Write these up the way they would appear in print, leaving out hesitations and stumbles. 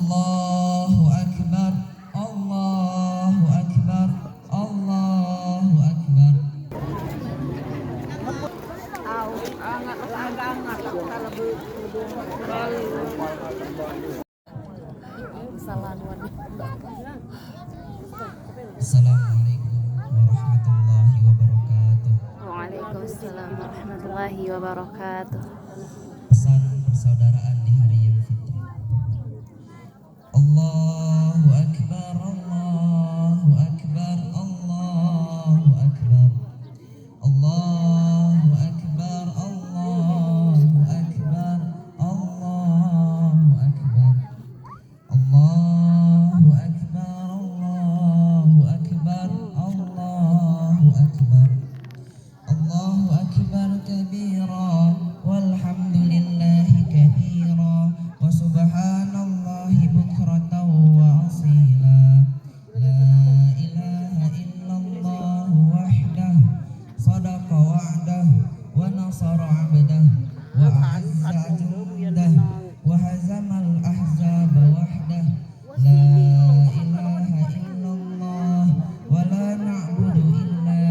Allahu Akbar, Allahu Akbar, Allahu Akbar. Assalamualaikum warahmatullahi wabarakatuh. Waalaikumsalam warahmatullahi wabarakatuh. Pesan persaudaraan di hari yang fitri. Allahu Akbar, Allahu Akbar, Allahu Akbar, Allahu Akbar, Allahu Akbar, Allahu Akbar, Allahu Akbar, Allahu Akbar, Allahu Akbar, Allahu Akbar kabira walhamdulillahi kathira wa subhanallahi bukratan wa asila. La ilaha illallah wahdah sadaqa wa'dah wa nasara 'abdah wa a'azza jundah wa hazamal ahzaba wahdah. La ilaha illallah wa la na'budu illa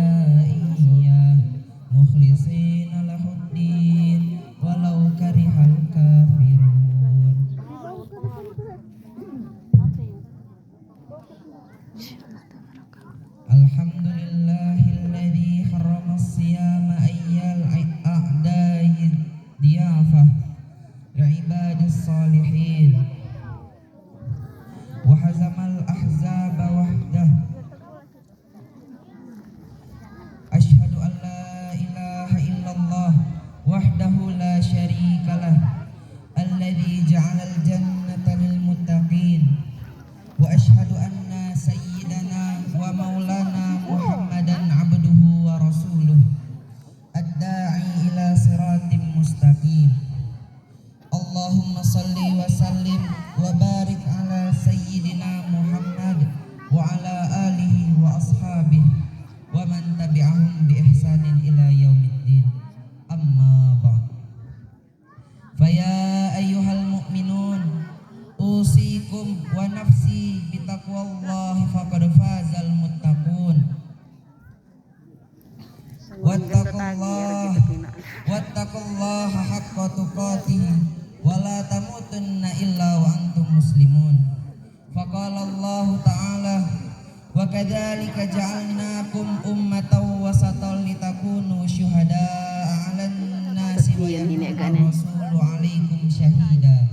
iyyah mukhlishina lahuddin walau karihal kafirun. Alhamdulillahilladzi harrama as-siyama ayyal a'da'i diyafah li'ibadis salihin wa hazamal ahzaba wahdah. Asyhadu an la ilaha illallah wahdahu la syarikalah alladzi ja'alal jannata lil muttaqin wa asyhadu anna sayyidana wa maulana Muhammadan abduhu wa rasuluh ad-da'i ila siratim mustaqim. Allahumma salli wa sallim wa barik ala sayyidina Muhammad wa ala alihi wa ashabihi wa man tabi'ahum bi ihsanin ila yaumiddin. Amma ba'd. Faya ayyuhal mu'minun usikum wa nafsi bitaqwallahi faqad fazal muttaqun. Wattaqullaha haqqa tuqatih wa la tamutunna illa wa antum muslimun. Faqala Allah ta'ala wa kadzalika ja'alnakum ummatan wasatan litakunu syuhada'a 'alan nasi wa yakuna rasulu 'alaikum syahida.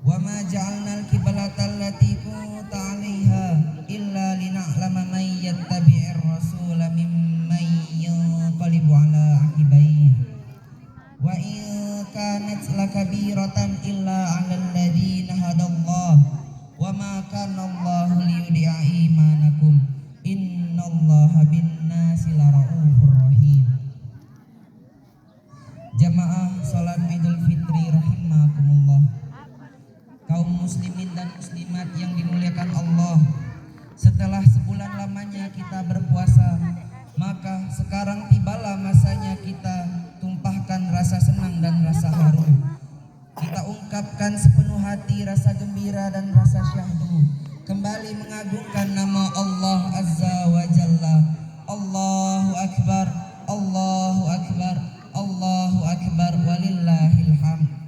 Wa ma ja'alnal qiblata allati kunta 'alaiha illa lina'lama man yattabi'ir rasula mimman yanqalibu 'ala 'aqibaihi wa in kanat lakabiratan illa 'alal ladzina hadallah wa ma kana Allahu liyudhi'a imanakum innallaha bin-nasi laraufur rahim. Jamaah salat Idul Fitri rahimakumullah. Kaum muslimin dan muslimat yang dimuliakan Allah, setelah sebulan lamanya kita berpuasa, maka sekarang tibalah masanya kita tumpahkan rasa senang dan rasa haru. Kita ungkapkan sepenuh hati rasa gembira dan rasa syahdu, kembali mengagungkan nama Allah Azza wa Jalla. Allahu Akbar, Allahu Akbar, Allahu Akbar, walillahil hamd.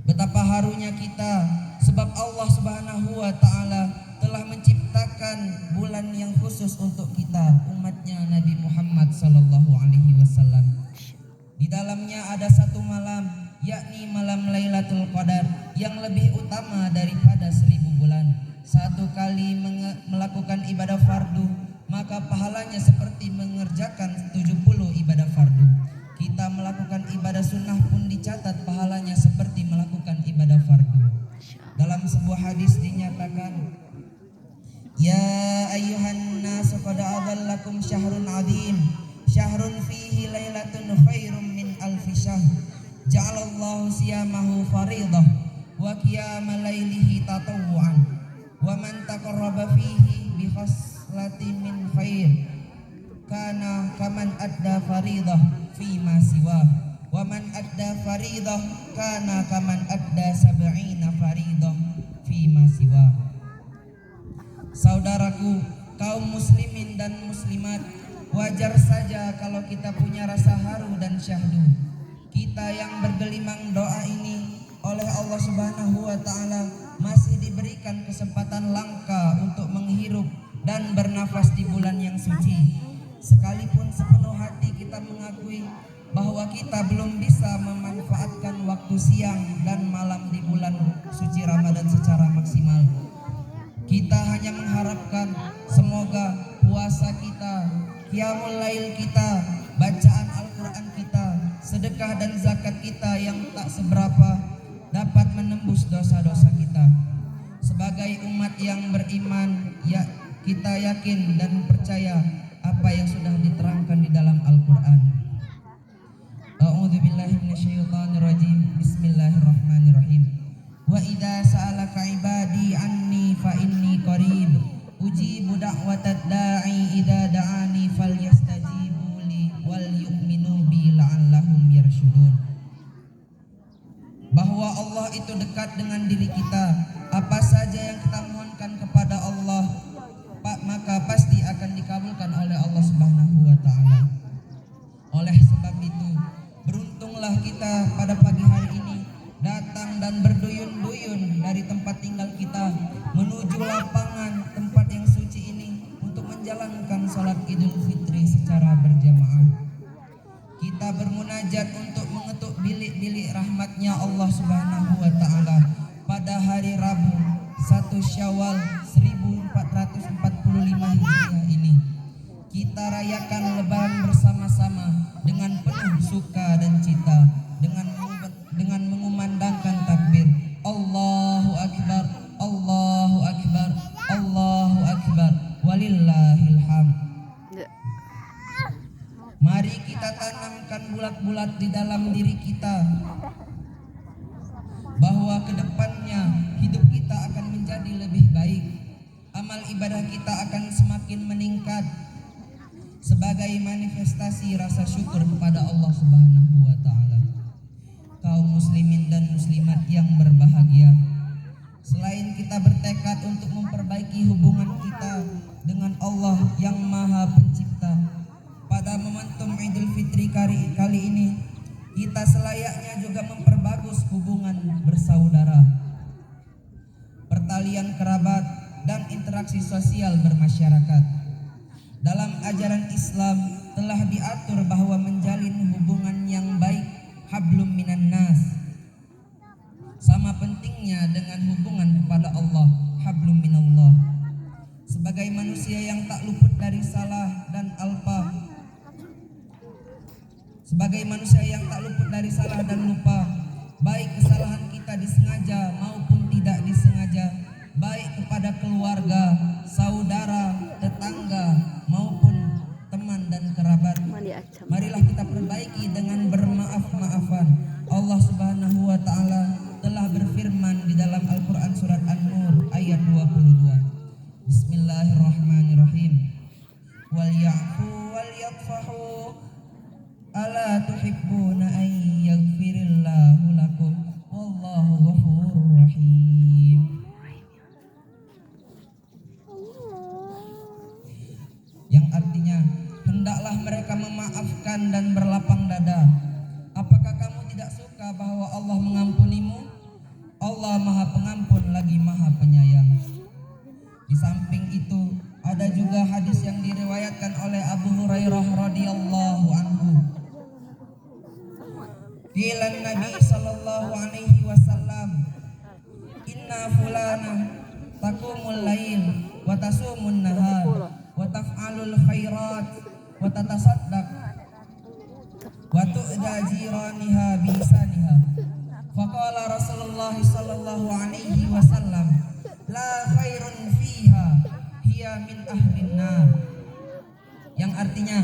Betapa harunya kita sebab Allah Subhanahu wa Ta'ala telah menciptakan bulan yang khusus untuk kita, umatnya Nabi Muhammad sallallahu alaihi wasallam. Di dalamnya ada satu malam, yakni malam Lailatul Qadar, yang lebih utama daripada 1000 bulan. Satu kali melakukan ibadah fardu, maka pahalanya seperti mengerjakan 70 ibadah fardu. Kita melakukan ibadah sunnah pun dicatat pahalanya seperti melakukan ibadah fardu. Dalam sebuah hadis dinyatakan, ya ayyuhan nasu qad adhallakum syahrun adzim, syahrun fihi lailatun khairum min alfi syahr, ja'alallahu siyamahu faridah wa qiyama lailihi tatawwu'an, wa man taqarraba fihi bi khaslati min khair kana kaman adda faridah fi ma siwa, wa man adda faridah kana kaman adda sab'ina faridah fima siwa. Saudaraku, kaum muslimin dan muslimat, wajar saja kalau kita punya rasa haru dan syahdu. Kita yang bergelimang doa ini oleh Allah Subhanahu wa taala masih diberikan kesempatan langka untuk menghirup dan bernafas di bulan yang suci. Sekalipun sepenuh hati kita mengakui bahwa kita belum bisa memanfaatkan waktu siang dan malam di bulan suci Ramadan secara maksimal. Kita hanya mengharapkan semoga puasa kita, qiyamul lail kita, bacaan Al-Quran kita, sedekah dan zakat kita yang tak seberapa dapat menembus dosa-dosa kita. Sebagai umat yang beriman, ya kita yakin dan percaya apa yang sudah diterangkan di dalam Al-Quran. A'udzubillahi minasyaitonirrajim. Bismillahirrahmanirrahim. Wa idza sa'alaka ibadi anni fa inni qarib ujibu da'watad da'i idza da'ani falyastajibu li wal yu'minu bi la'allahum yarshudun. Bahwa Allah itu dekat dengan diri kita. Apa saja yang kita mohonkan kepada Allah, maka pasti akan dikabulkan oleh Allah Subhanahu wa taala. Oleh sebab itu, beruntunglah kita pada pagi hari ini datang dan berduyun-duyun dari tempat tinggal kita menuju lapangan tempat yang suci ini untuk menjalankan salat Idul Fitri secara berjamaah. Kita bermunajat untuk mengetuk bilik-bilik rahmatnya Allah Subhanahu wa taala pada hari Rabu 1 Syawal 1445 Hijriah ini. Kita rayakan Lebaran bersama-sama dengan penuh suka dan cita, dengan mengumandangkan takbir Allahu Akbar, Allahu Akbar, Allahu Akbar, walillahil hamd. Mari kita tanamkan bulat-bulat di dalam diri kita bahwa kedepannya hidup kita akan menjadi lebih baik, amal ibadah kita akan semakin meningkat sebagai manifestasi rasa syukur kepada Allah Subhanahu wa taala. Kaum muslimin dan muslimat yang berbahagia, selain kita bertekad untuk memperbaiki hubungan kita dengan Allah yang Maha Pencipta, pada momentum Idul Fitri kali ini kita selayaknya juga memperbagus hubungan bersaudara, pertalian kerabat, dan interaksi sosial bermasyarakat. Dalam ajaran Islam telah diatur bahwa menjalin hubungan yang baik hablum minan nas sama pentingnya dengan hubungan kepada Allah, hablum minallah. Sebagai manusia yang tak luput dari salah dan lupa, baik kesalahan kita disengaja maupun tidak disengaja, baik kepada keluarga, saudara, tetangga maupun teman dan kerabat, marilah kita perbaiki dengan bermaaf-maafan. Allah Subhanahu wa taala telah berfirman di dalam Al-Quran surat An-Nur ayat 22. Bismillahirrahmanirrahim. Wal ya'fu wal yaghfahu ala tuhibbuna an yaghfirillahu lakum wallahu ghafurur rahim. Yang artinya, hendaklah mereka memaafkan dan berlapang dada. Apakah kamu tidak suka bahwa Allah mengampunimu? Allah Maha Pengampun lagi Maha Penyayang. Di samping itu, ada juga hadis yang diriwayatkan oleh Abu Hurairah radhiyallahu anhu. Qila Nabi sallallahu alaihi wasallam, inna fulana taqumul lail wa tasumun nahar wa taf'alul khairat wa tatasaddaq wa tu'da jiraniha bisaniha. Faqala Rasulullah sallallahu alaihi wasallam, la khairun fiha hiya min ahlin nar. Yang artinya,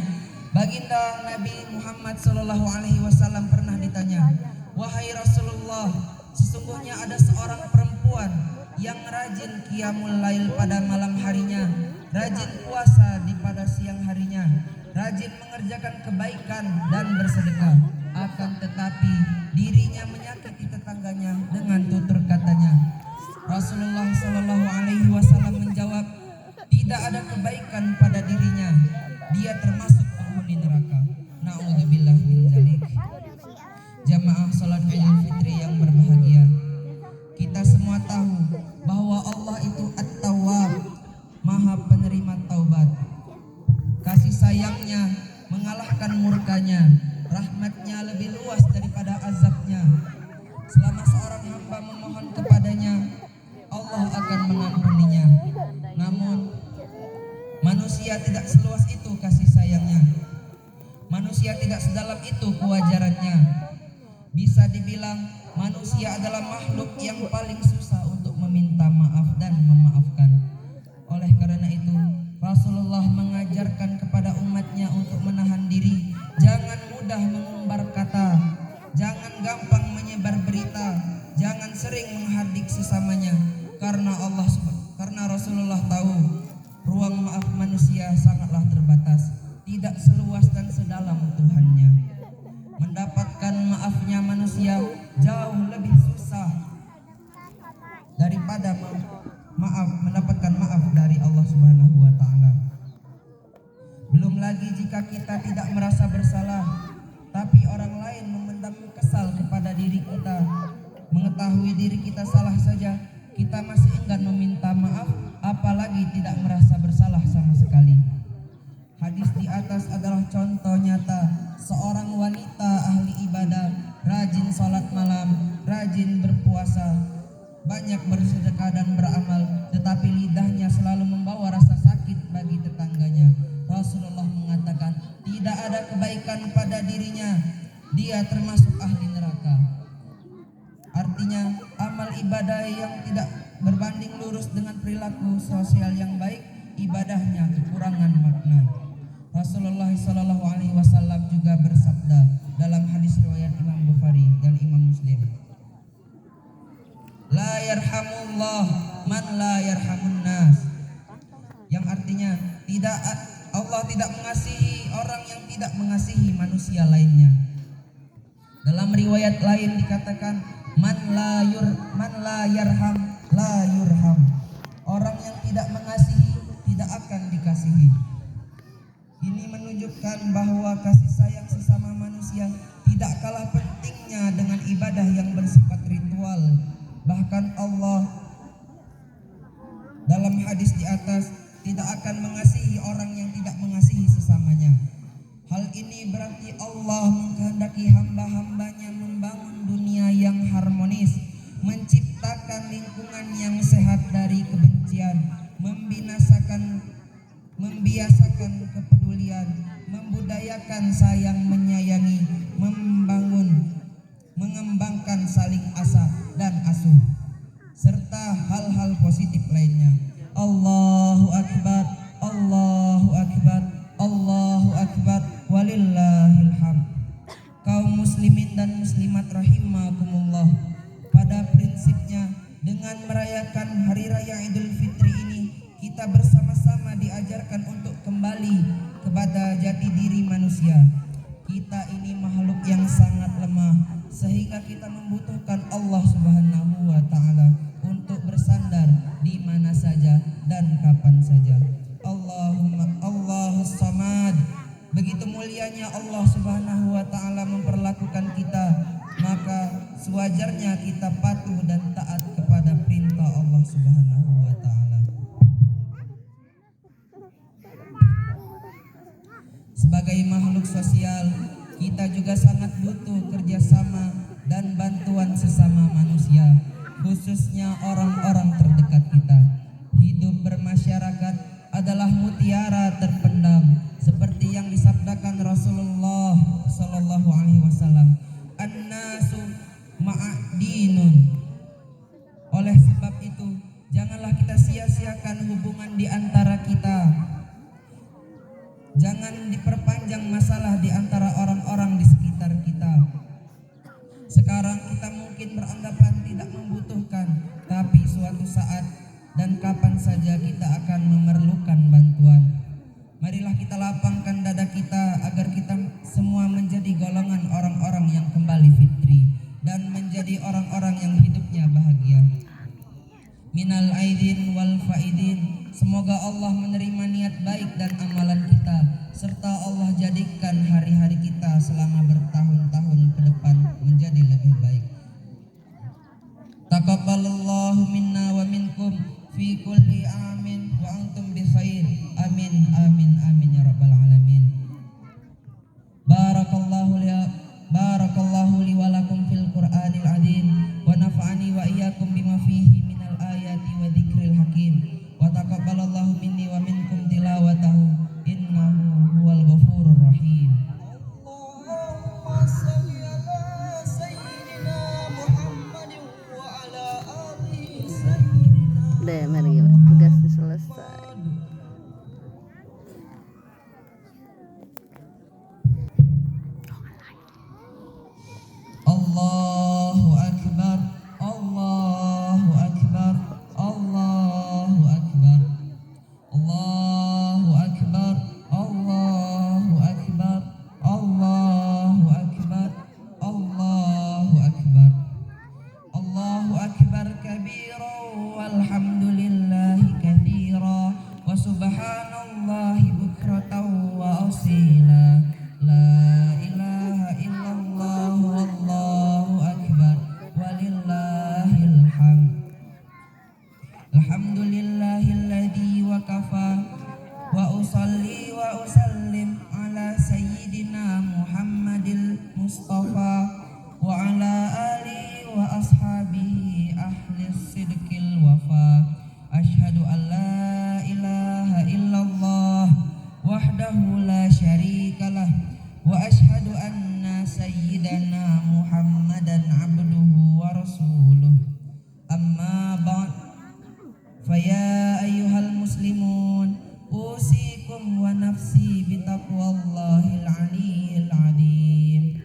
baginda Nabi Muhammad sallallahu alaihi wasallam pernah ditanya, wahai Rasulullah, sesungguhnya ada seorang perempuan yang rajin qiyamul lail pada malam harinya, rajin puasa di pada siang harinya, rajin mengerjakan kebaikan dan bersedekah, akan tetapi dirinya menyakiti tetangganya dengan tutur katanya. Rasulullah luas daripada azabnya. Selama seorang hamba memohon kepadanya, Allah akan mengampuninya. Namun manusia tidak seluas itu kasih sayangnya. Manusia tidak sedalam itu kewajarannya. Bisa dibilang manusia adalah makhluk yang paling susah untuk meminta maaf dan memaafkan. Oleh karena itu, Rasulullah mengajarkan kepada umatnya untuk menahan diri, jangan mudah mengumbar kata, jangan gampang menyebar berita, jangan sering menghardik sesamanya, karena Rasulullah tahu ruang maaf manusia sangatlah terbatas, tidak seluas dan sedalam Tuhannya. Mendapatkan maafnya manusia jauh lebih susah daripada mendapatkan maaf dari Allah Subhanahu wa taala. Belum lagi jika kita tidak merasa bersalah, tapi orang lain memendam kesal kepada diri kita, mengetahui diri kita salah saja, kita masih enggan meminta maaf, apalagi tidak merasa bersalah sama sekali. Hadis di atas adalah contoh nyata seorang wanita ahli ibadah, rajin sholat malam, rajin berpuasa, banyak bersedekah dan beramal, tetapi lidahnya selalu membawa rasa sakit bagi tetangganya. Rasulullah mengatakan tidak ada kebaikan pada dirinya, dia termasuk ahli neraka. Artinya amal ibadah yang tidak berbanding lurus dengan perilaku sosial yang baik, ibadahnya kekurangan makna. Rasulullah SAW juga bersabda dalam hadis riwayat Imam Bukhari dan Imam Muslim, la yarhamullah man la yarhamun nas, yang artinya Allah tidak mengasihi orang yang tidak mengasihi manusia lainnya. Dalam riwayat lain dikatakan man la yarham la yurham, orang yang tidak mengasihi tidak akan dikasihi. Ini menunjukkan bahwa kasih sayang sesama manusia tidak kalah pentingnya dengan ibadah yang bersifat ritual. Bahkan Allah dalam hadis di atas tidak akan mengasihi orang yang tidak mengasihi sesamanya. Hal ini berarti Allah menghendaki hamba-hambanya membangun dunia yang harmonis, menciptakan lingkungan yang sehat dari kebencian, membiasakan kepedulian, membudayakan sayang menyayangi, mengembangkan saling asa dan asuh, serta hal-hal positif lainnya. Allahu Akbar, Allahu Akbar, Allahu Akbar, walillahil hamd. Kaum muslimin dan muslimat rahimakumullah, pada prinsipnya dengan merayakan hari raya Idul Fitri ini, kita bersama-sama diajarkan untuk kembali kepada jati diri manusia. Kita ini makhluk yang sangat lemah, sehingga kita membutuhkan Allah Subhanahu wa taala untuk bersandar di mana saja dan kapan saja. Allahus Samad. Begitu mulianya Allah Subhanahu wa taala memperlakukan kita, maka sewajarnya kita patuh dan taat kepada perintah Allah Subhanahu wa taala. Sebagai makhluk sosial, kita juga sangat butuh kerjasama dan bantuan sesama manusia, khususnya orang-orang terdekat kita. Hidup bermasyarakat adalah mutiara terpendam, seperti yang disabdakan Rasulullah SAW, an-nasu ma'adinun. Oleh sebab itu, janganlah kita sia-siakan hubungan di antara kita. Jangan diperpanjang masalah di antara orang-orang di sekitar kita. Sekarang kita mungkin beranggapan tidak membutuhkan, tapi suatu saat dan kapan saja kita akan memerlukan bantuan. Marilah kita lapangkan dada kita agar kita semua menjadi golongan orang-orang yang kembali fitri dan menjadi orang-orang yang hidupnya bahagia. Minal aidin wal faidin. Semoga Allah menerima niat baik dan amalan kita, serta Allah jadikan hari-hari kita selama bertahun-tahun ke depan menjadi lebih baik. Taqabbalallahu minna wa minkum fi kulli amin wa antum bi khair. Amin amin amin ya rabbal alamin. Barakallahu deh, mari tugasnya selesai. Allahu Akbar, Allahu Akbar, Allahu Akbar, Allahu Akbar, Allahu Akbar, Allahu Akbar, Allahu Akbar, Allahu Akbar kabira walhamdulillahi katsira wa subhanallahi bukratan wa asila. La ilaha illallah wallahu akbar walillahil hamd. Alhamdulillahilladzi wa kafa wa usalli wa usallim ala sayyidina Muhammadil Mustafa wa ala alihi wa ashabihi ahli sidqil wafa. Asyhadu an la ilaha illallah wahdahu la syarikalah wa asyhadu anna sayyidana Muhammadan abduhu wa rasuluh. Amma ba'd, faya ayyuhal muslimun, usikum wa nafsi bitaqwallahil aliyyil azim.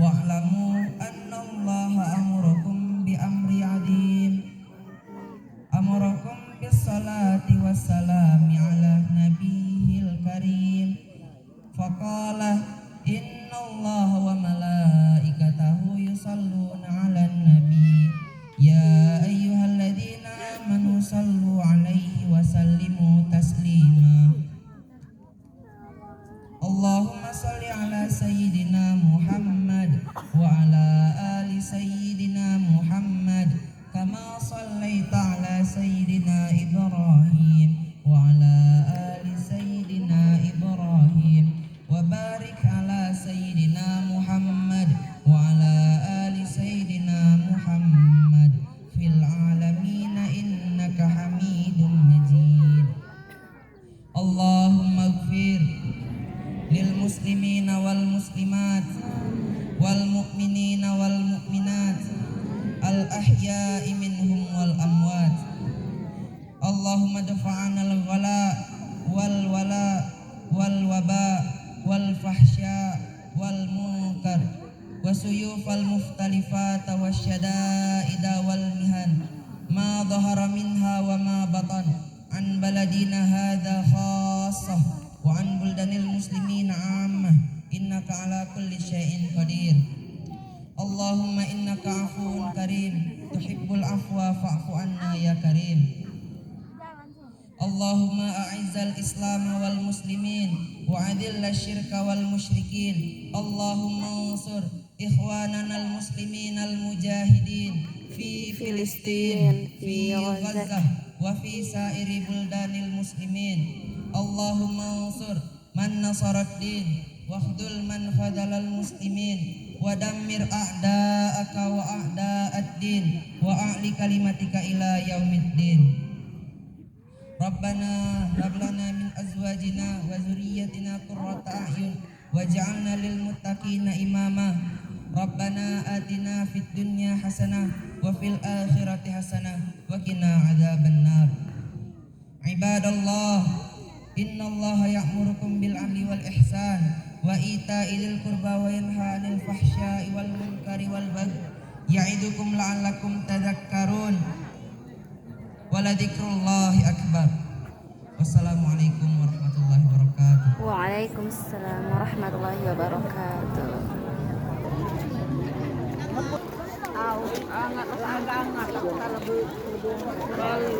Wa'lamu annallaha amurakum bi amri azim, amarakum bis salati wassalami ala nabiyil karim. Faqala innallaha wa malaikatahu yusalluna 'alan nabi ya ayyuhalladzina amanu sallu 'alaihi wa sallimu taslima. Allahumma salli ala sayyidina Muhammad wa ala ali sayyidina Muhammad kama sallaita ala sayyidina Ibrahim wa ala ali sayyidina Ibrahim wa barik ala sayyidina Muhammad wa ala ali sayyidina Muhammad fil alamin innaka Hamidum Majid. Allahumma ighfir lil muslimina wal muslimat wal mu'minina wal mu'minat al ahya'i minhum wal amwat. Allahumma dafa'ana al ghala wal wala wal waba wal fahsya wal munkar wasuyufal muftalifata wasyada'ida wal mihan ma dhahara minha wa ma batan an baladina hadha khassah wa an buldanil muslimina ammah innaka ala kulli syai'in qadir. Allahumma innaka afuwun karim tuhibbul afwa fa'fu anna ya karim. Allahumma a'izzal islam wal muslimin wa adilla syirka wal musyrikin. Allahumma ansur ikhwanana al muslimin al mujahidin fi Filistin, fi Gaza wa fi sairi buldanil muslimin. Allahumma ansur man nasarat din wakhdul man khadalal muslimin wa dammir a'da'aka wa a'da'ad din wa a'li kalimatika ila yaumiddin. Rabbana hab lana min azwajina wa dzurriyyatina qurrata a'yun waj'alna lil muttaqina imama. Rabbana atina fid dunya hasanah wa fil akhirati hasanah wa qina adzabannar. Ibadallah, innallaha ya'murukum bil 'adli wal ihsan wa ita'i dzil qurba wa yanha 'anil fahsya'i wal munkari wal baghi ya'idukum la'allakum tadhakkarun. Waladikrullahi akbar. Wassalamualaikum warahmatullahi wabarakatuh. Waalaikumsalam warahmatullahi wabarakatuh. Agak-agak kalau